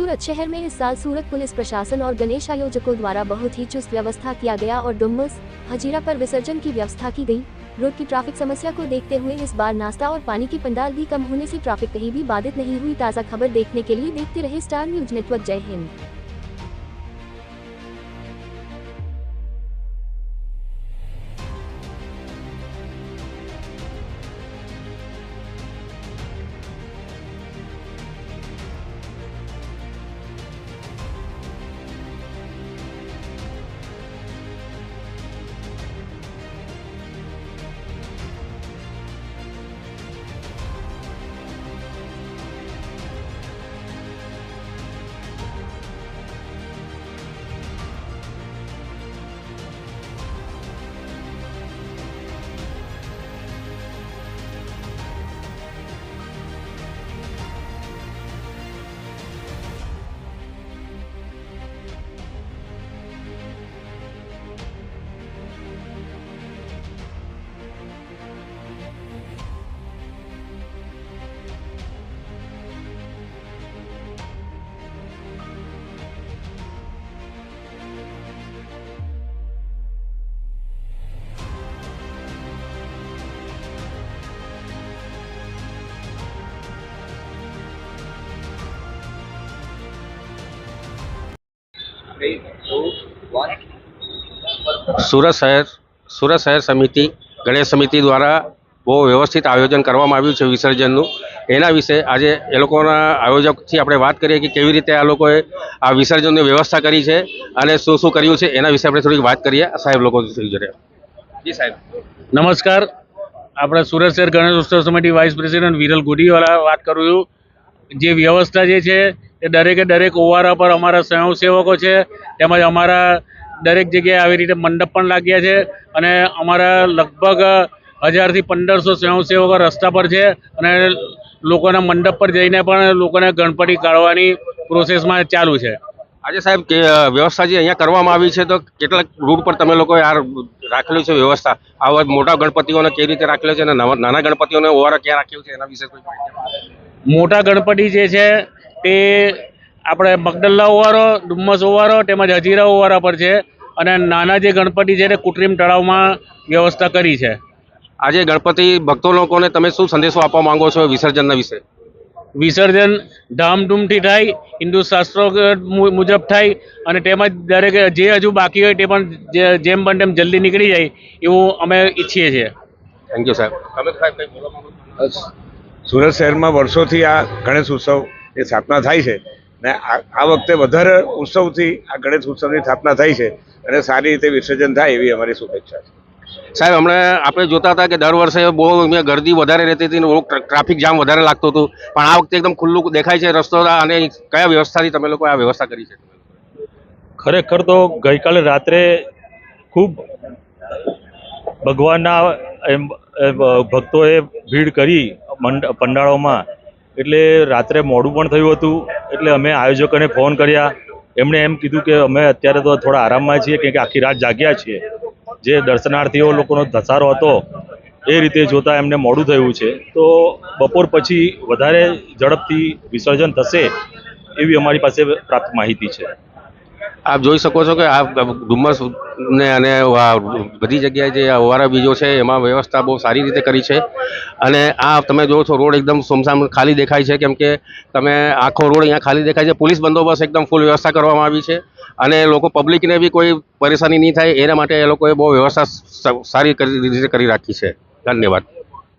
सूरत शहर में इस साल सूरत पुलिस प्रशासन और गणेश आयोजकों द्वारा बहुत ही चुस्त व्यवस्था किया गया और डुम्मस हजीरा पर विसर्जन की व्यवस्था की गई। रोड की ट्रैफिक समस्या को देखते हुए इस बार नाश्ता और पानी की पंडाल भी कम होने से ट्रैफिक कहीं भी बाधित नहीं हुई। ताज़ा खबर देखने के लिए देखते रहे स्टार न्यूज नेटवर्क। जय हिंद। સુરત શહેર સમિતિ ગણેશ સમિતિ દ્વારા બહુ વ્યવસ્થિત આયોજન કરવામાં આવ્યું છે વિસર્જનનું। એના વિશે આજે એ લોકોના આયોજકથી આપણે વાત કરીએ કે કેવી રીતે આ લોકોએ આ વિસર્જનની વ્યવસ્થા કરી છે અને શું શું કર્યું છે એના વિશે આપણે થોડીક વાત કરીએ સાહેબ લોકો જોડે। જી સાહેબ નમસ્કાર। આપણે સુરત શહેર ગણેશ ઉત્સવ સમિતિ વાઇસ પ્રેસિડેન્ટ વિરલ ગુડીવાલા વાત કરું છું। જે વ્યવસ્થા જે છે એ દરેક ઓવારા પર અમારા સ્વયંસેવકો છે, તેમજ અમારા દરેક જગ્યાએ આવી રીતે મંડપ પણ લાગ્યા છે અને અમારા લગભગ 1000 થી 1500 સ્વયંસેવકો રસ્તા પર છે અને લોકોના મંડપ પર જઈને પણ લોકોને ગણપતિ કાઢવાની પ્રોસેસમાં ચાલુ છે। આજે સાહેબ કે વ્યવસ્થા જે અહીંયા કરવામાં આવી છે તો કેટલાક રૂટ પર તમે લોકોએ આ રાખેલું છે વ્યવસ્થા? આવા મોટા ગણપતિઓને કેવી રીતે રાખેલો છે અને નાના ગણપતિઓને ઓવારા ક્યાં રાખ્યું છે એના વિશે કોઈ માહિતી? મોટા ગણપતિ જે છે તે આપણે મગદલ્લા ઓવારો, ડુમ્મસ ઓવારો તેમજ હજીરા ઓવારા પર છે અને નાના જે ગણપતિ છે તે કૃત્રિમ તળાવમાં વ્યવસ્થા કરી છે। આજે ગણપતિ ભક્તો લોકોને તમે શું સંદેશો આપવા માંગો છો વિસર્જનના વિશે? વિસર્જન ધામધૂમથી થાય, હિન્દુ શાસ્ત્રો મુજબ થાય અને તેમજ દરેક જે હજુ બાકી હોય તે પણ જેમ બને તેમ જલ્દી નીકળી જાય એવું અમે ઈચ્છીએ છીએ। થેન્ક યુ સાહેબ। તમે સાહેબ કંઈ બોલવા માંગો છો? સુરત શહેરમાં વર્ષોથી આ ગણેશ ઉત્સવ એ સ્થાપના થાય છે ને આ વખતે વધારે ઉત્સવથી આ ગણેશ ઉત્સવની સ્થાપના થઈ છે અને સારી રીતે વિસર્જન થાય એવી અમારી શુભેચ્છા છે। સાહેબ હમણાં આપણે જોતા હતા કે દર વર્ષે બહુ અહીંયા ગરદી વધારે રહેતી હતી ને ટ્રાફિક જામ વધારે લાગતું હતું, પણ આ વખતે એકદમ ખુલ્લું દેખાય છે રસ્તો અને કયા વ્યવસ્થાથી તમે લોકો આ વ્યવસ્થા કરી છે? ખરેખર તો ગઈકાલે રાત્રે ખૂબ ભગવાનના ભક્તોએ ભીડ કરી પંડાળોમાં, એટલે રાત્રે મોડું પણ થયું હતું। એટલે અમે આયોજકોને ફોન કર્યા, એમણે એમ કીધું કે અમે અત્યારે તો થોડા આરામમાં છીએ કેમ કે આખી રાત જાગ્યા છીએ। જે દર્શનાર્થીઓ લોકોનો ધસારો હતો એ રીતે જોતાં એમને મોડું થયું છે, તો બપોર પછી વધારે ઝડપથી વિસર્જન થશે એવી અમારી પાસે પ્રાપ્ત માહિતી છે। આપ જોઈ શકો છો કે આ ડુમ્મસ ને અને બધી જગ્યાએ જે ઓવારા બીજો છે એમાં વ્યવસ્થા બહુ સારી રીતે કરી છે અને આ તમે જોવો છો રોડ એકદમ સુમસામ ખાલી દેખાય છે કેમ કે તમે આખો રોડ અહીંયા ખાલી દેખાય છે। પોલીસ બંદોબસ્ત એકદમ ફૂલ વ્યવસ્થા કરવામાં આવી છે અને લોકો પબ્લિકને બી કોઈ પરેશાની નહીં થાય એના માટે એ લોકોએ બહુ વ્યવસ્થા સારી રીતે કરી રાખી છે। ધન્યવાદ।